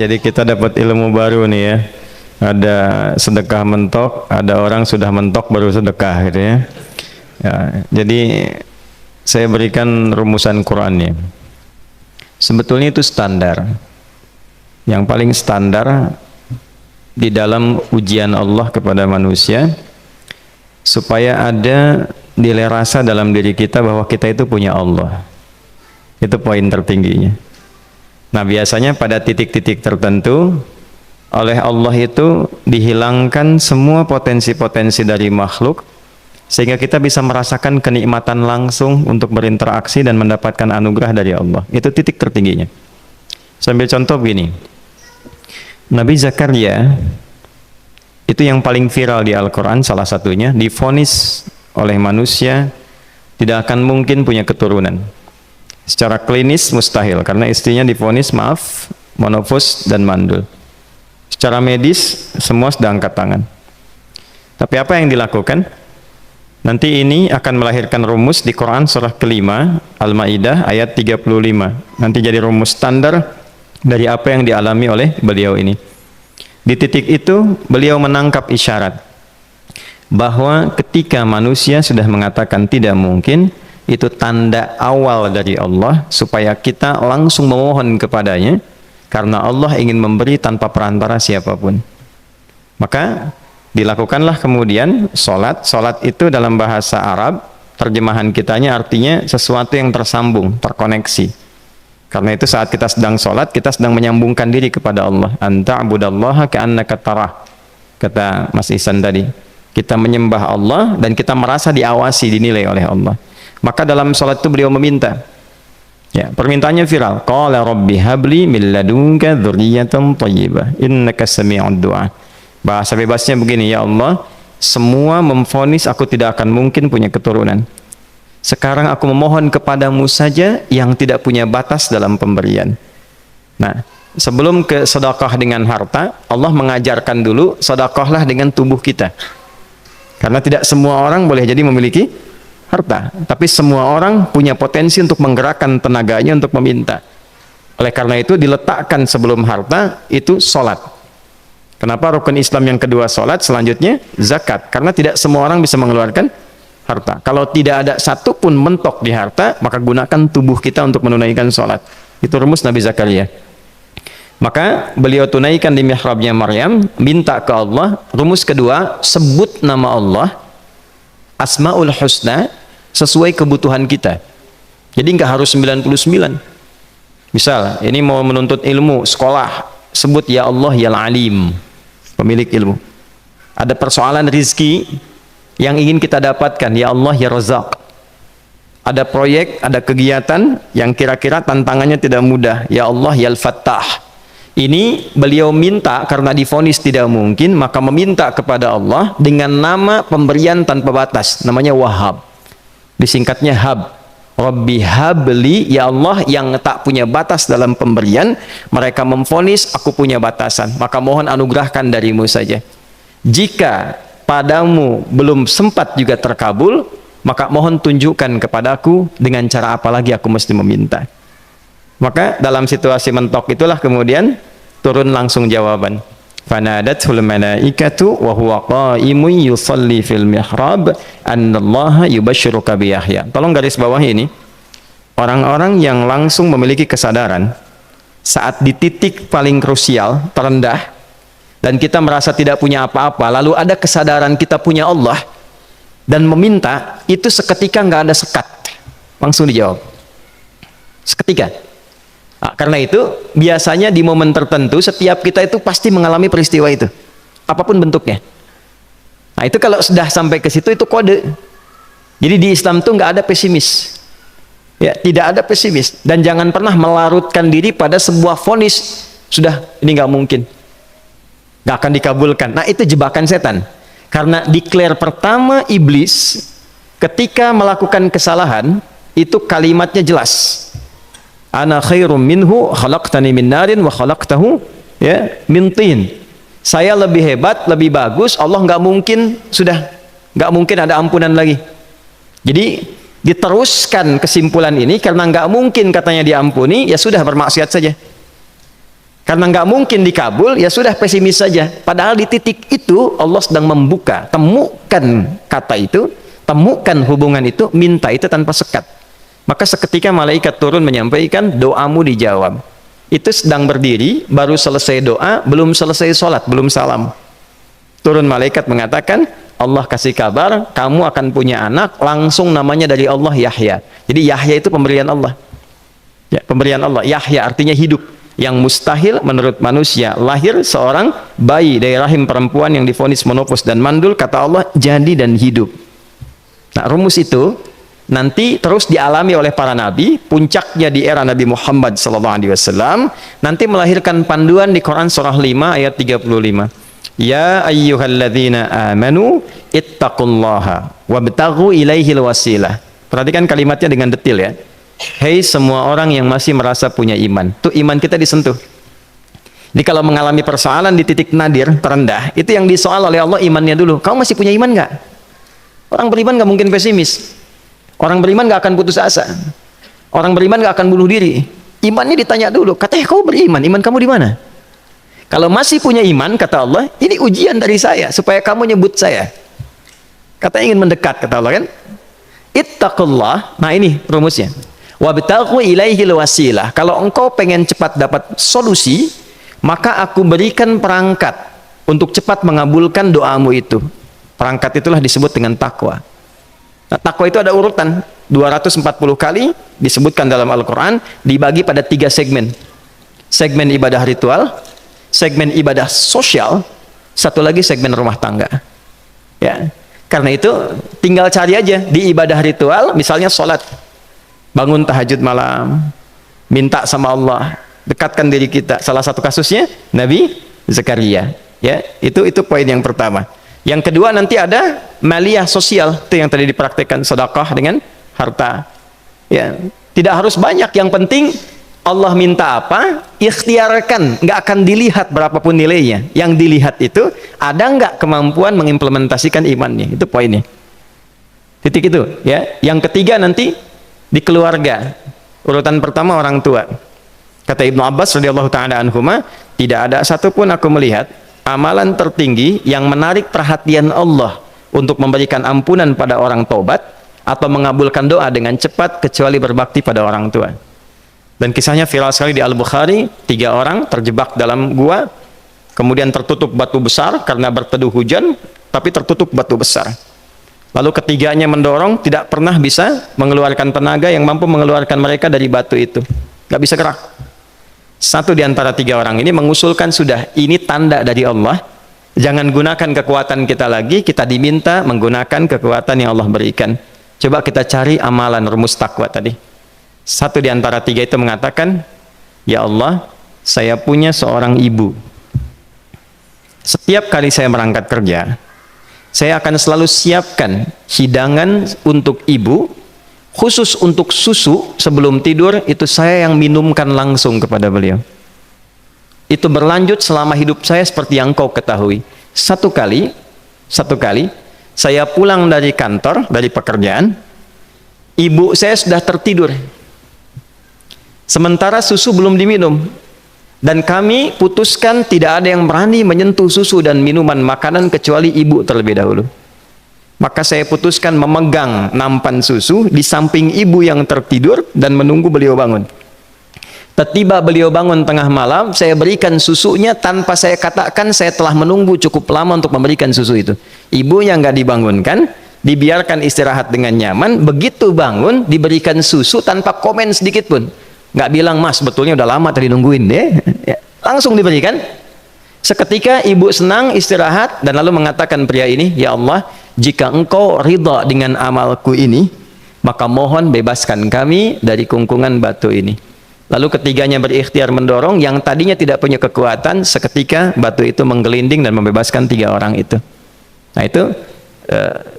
Jadi kita dapat ilmu baru nih ya. Ada sedekah mentok, ada orang sudah mentok baru sedekah gitu ya. Ya, jadi saya berikan rumusan Qur'annya. Sebetulnya itu standar. Yang paling standar di dalam ujian Allah kepada manusia supaya ada nilai rasa dalam diri kita bahwa kita itu punya Allah. Itu poin tertingginya. Nah, biasanya pada titik-titik tertentu oleh Allah itu dihilangkan semua potensi-potensi dari makhluk sehingga kita bisa merasakan kenikmatan langsung untuk berinteraksi dan mendapatkan anugerah dari Allah. Itu titik tertingginya. Sambil contoh begini. Nabi Zakaria itu yang paling viral di Al-Quran, salah satunya divonis oleh manusia tidak akan mungkin punya keturunan. Secara klinis mustahil karena istrinya divonis monofus dan mandul. Secara medis semua sudah angkat tangan. Tapi apa yang dilakukan? Nanti ini akan melahirkan rumus di Quran surah kelima Al-Maidah ayat 35. Nanti jadi rumus standar dari apa yang dialami oleh beliau ini. Di titik itu beliau menangkap isyarat bahwa ketika manusia sudah mengatakan tidak mungkin, itu tanda awal dari Allah supaya kita langsung memohon kepadanya karena Allah ingin memberi tanpa perantara siapapun. Maka dilakukanlah kemudian solat. Solat itu dalam bahasa Arab terjemahan kitanya artinya sesuatu yang tersambung, terkoneksi. Karena itu saat kita sedang solat, kita sedang menyambungkan diri kepada Allah. Anta'budallaha ka'annaka tarah, kata Mas Ihsan tadi. Kita menyembah Allah dan kita merasa diawasi, dinilai oleh Allah. Maka dalam sholat itu beliau meminta. Ya, permintaannya viral. Qala rabbi habli min ladunka dzurriyyatan thayyibah innaka sami'ud du'a. Bahasa bebasnya begini, ya Allah, semua memvonis aku tidak akan mungkin punya keturunan. Sekarang aku memohon kepadamu saja yang tidak punya batas dalam pemberian. Nah, sebelum ke sedekah dengan harta, Allah mengajarkan dulu sedekahlah dengan tubuh kita. Karena tidak semua orang boleh jadi memiliki harta, tapi semua orang punya potensi untuk menggerakkan tenaganya untuk meminta. Oleh karena itu diletakkan sebelum harta itu solat. Kenapa rukun Islam yang kedua solat, selanjutnya zakat? Karena tidak semua orang bisa mengeluarkan harta. Kalau tidak ada satu pun mentok di harta, maka gunakan tubuh kita untuk menunaikan solat. Itu rumus Nabi Zakaria. Maka beliau tunaikan di mihrabnya Maryam, minta ke Allah. Rumus kedua, sebut nama Allah, Asmaul Husna, sesuai kebutuhan kita. Jadi nggak harus 99. Misal, ini mau menuntut ilmu, sekolah, sebut ya Allah ya Alim, pemilik ilmu. Ada persoalan rizki yang ingin kita dapatkan, ya Allah ya Razak. Ada proyek, ada kegiatan yang kira-kira tantangannya tidak mudah, ya Allah ya Al-Fattah. Ini beliau minta karena divonis tidak mungkin, maka meminta kepada Allah dengan nama pemberian tanpa batas, namanya Wahhab. Disingkatnya Hab. Rabbi habli, ya Allah yang tak punya batas dalam pemberian. Mereka memvonis aku punya batasan, maka mohon anugerahkan darimu saja. Jika padamu belum sempat juga terkabul, maka mohon tunjukkan kepadaku dengan cara apa lagi aku mesti meminta. Maka dalam situasi mentok itulah kemudian turun langsung jawaban. Fanadatul malaikatu wa huwa qa'imun yusalli fil mihrab annallaha yubashshiruka bi Yahya. Tolong garis bawah ini. Orang-orang yang langsung memiliki kesadaran saat di titik paling krusial, terendah, dan kita merasa tidak punya apa-apa, lalu ada kesadaran kita punya Allah dan meminta, itu seketika nggak ada sekat, langsung dijawab seketika. Nah, karena itu biasanya di momen tertentu setiap kita itu pasti mengalami peristiwa itu, apapun bentuknya. Nah, itu kalau sudah sampai ke situ itu kode. Jadi di Islam tuh nggak ada pesimis, ya, tidak ada pesimis, dan jangan pernah melarutkan diri pada sebuah vonis sudah ini nggak mungkin, nggak akan dikabulkan. Nah, itu jebakan setan. Karena declare pertama iblis ketika melakukan kesalahan itu kalimatnya jelas. Ana khairum minhu khalaqtani min narin wa khalaqtahu ya min tin. Saya lebih hebat, lebih bagus. Allah nggak mungkin, sudah nggak mungkin ada ampunan lagi. Jadi diteruskan kesimpulan ini karena nggak mungkin katanya diampuni, ya sudah bermaksiat saja. Karena nggak mungkin dikabul, ya sudah pesimis saja. Padahal di titik itu Allah sedang membuka. Temukan kata itu, temukan hubungan itu, minta itu tanpa sekat. Maka seketika malaikat turun menyampaikan, doamu dijawab. Itu sedang berdiri, baru selesai doa, belum selesai sholat, belum salam. Turun malaikat mengatakan, Allah kasih kabar, kamu akan punya anak, langsung namanya dari Allah Yahya. Jadi Yahya itu pemberian Allah. Ya, pemberian Allah. Yahya artinya hidup. Yang mustahil menurut manusia, lahir seorang bayi dari rahim perempuan yang divonis menopause dan mandul, kata Allah jadi dan hidup. Nah, rumus itu nanti terus dialami oleh para nabi, puncaknya di era Nabi Muhammad SAW, nanti melahirkan panduan di Quran surah 5 ayat 35. Ya ayyuhalladzina amanu ittaqullaha wabtaghu ilaihil wasilah. Perhatikan kalimatnya dengan detail ya. Hei semua orang yang masih merasa punya iman, tuh iman kita disentuh. Jadi kalau mengalami persoalan di titik nadir terendah, itu yang disoal oleh Allah imannya dulu. Kamu masih punya iman nggak? Orang beriman nggak mungkin pesimis. Orang beriman nggak akan putus asa. Orang beriman nggak akan bunuh diri. Imannya ditanya dulu. Katanya kau beriman, iman kamu di mana? Kalau masih punya iman, kata Allah, ini ujian dari saya supaya kamu nyebut saya. Katanya ingin mendekat, kata Allah kan? Ittaqullah. Nah ini rumusnya. Wabtaghu ilaihil wasilah. Kalau engkau pengen cepat dapat solusi, maka aku berikan perangkat untuk cepat mengabulkan doamu itu. Perangkat itulah disebut dengan takwa. Nah, takwa itu ada urutan 240 kali disebutkan dalam Al-Quran, dibagi pada 3 segmen. Segmen ibadah ritual, segmen ibadah sosial, satu lagi segmen rumah tangga. Ya, karena itu tinggal cari aja di ibadah ritual, misalnya sholat, bangun tahajud malam, minta sama Allah, dekatkan diri kita. Salah satu kasusnya Nabi Zakaria. Ya, itu poin yang pertama. Yang kedua nanti ada maliyah sosial, itu yang tadi dipraktekkan, sedekah dengan harta. Ya, tidak harus banyak, yang penting Allah minta apa, ikhtiarkan, nggak akan dilihat berapapun nilainya. Yang dilihat itu ada nggak kemampuan mengimplementasikan imannya, itu poinnya. Titik itu, ya. Yang ketiga nanti di keluarga. Urutan pertama orang tua. Kata Ibnu Abbas radhiyallahu taala anhuma, tidak ada satupun aku melihat amalan tertinggi yang menarik perhatian Allah untuk memberikan ampunan pada orang taubat atau mengabulkan doa dengan cepat kecuali berbakti pada orang tua. Dan kisahnya viral sekali di Al-Bukhari, 3 orang terjebak dalam gua, kemudian tertutup batu besar karena berteduh hujan, tapi tertutup batu besar. Lalu ketiganya mendorong, tidak pernah bisa mengeluarkan tenaga yang mampu mengeluarkan mereka dari batu itu. Gak bisa gerak. Satu di antara 3 orang ini mengusulkan, sudah, ini tanda dari Allah. Jangan gunakan kekuatan kita lagi, kita diminta menggunakan kekuatan yang Allah berikan. Coba kita cari amalan rumus takwa tadi. Satu di antara 3 itu mengatakan, ya Allah, saya punya seorang ibu. Setiap kali saya berangkat kerja, saya akan selalu siapkan hidangan untuk ibu, khusus untuk susu sebelum tidur, itu saya yang minumkan langsung kepada beliau. Itu berlanjut selama hidup saya seperti yang kau ketahui. Satu kali, saya pulang dari kantor, dari pekerjaan, ibu saya sudah tertidur. Sementara susu belum diminum. Dan kami putuskan tidak ada yang berani menyentuh susu dan minuman makanan kecuali ibu terlebih dahulu. Maka saya putuskan memegang nampan susu di samping ibu yang tertidur dan menunggu beliau bangun. Tiba beliau bangun tengah malam, saya berikan susunya tanpa saya katakan saya telah menunggu cukup lama untuk memberikan susu itu. Ibunya nggak dibangunkan, dibiarkan istirahat dengan nyaman. Begitu bangun, diberikan susu tanpa komen sedikit pun. Nggak bilang, mas betulnya udah lama tadi nungguin deh, ya, langsung diberikan. Seketika ibu senang istirahat dan lalu mengatakan pria ini, ya Allah, jika engkau ridha dengan amalku ini, maka mohon bebaskan kami dari kungkungan batu ini. Lalu ketiganya berikhtiar mendorong, yang tadinya tidak punya kekuatan, seketika batu itu menggelinding dan membebaskan 3 orang itu. Nah itu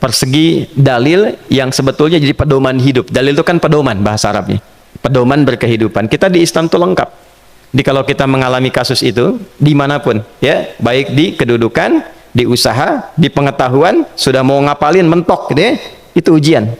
persegi dalil yang sebetulnya jadi pedoman hidup. Dalil itu kan pedoman bahasa Arabnya, pedoman berkehidupan. Kita di Islam itu lengkap. Jadi kalau kita mengalami kasus itu dimanapun, ya, baik di kedudukan, di usaha, di pengetahuan, sudah mau ngapalin mentok gitu ya, itu ujian.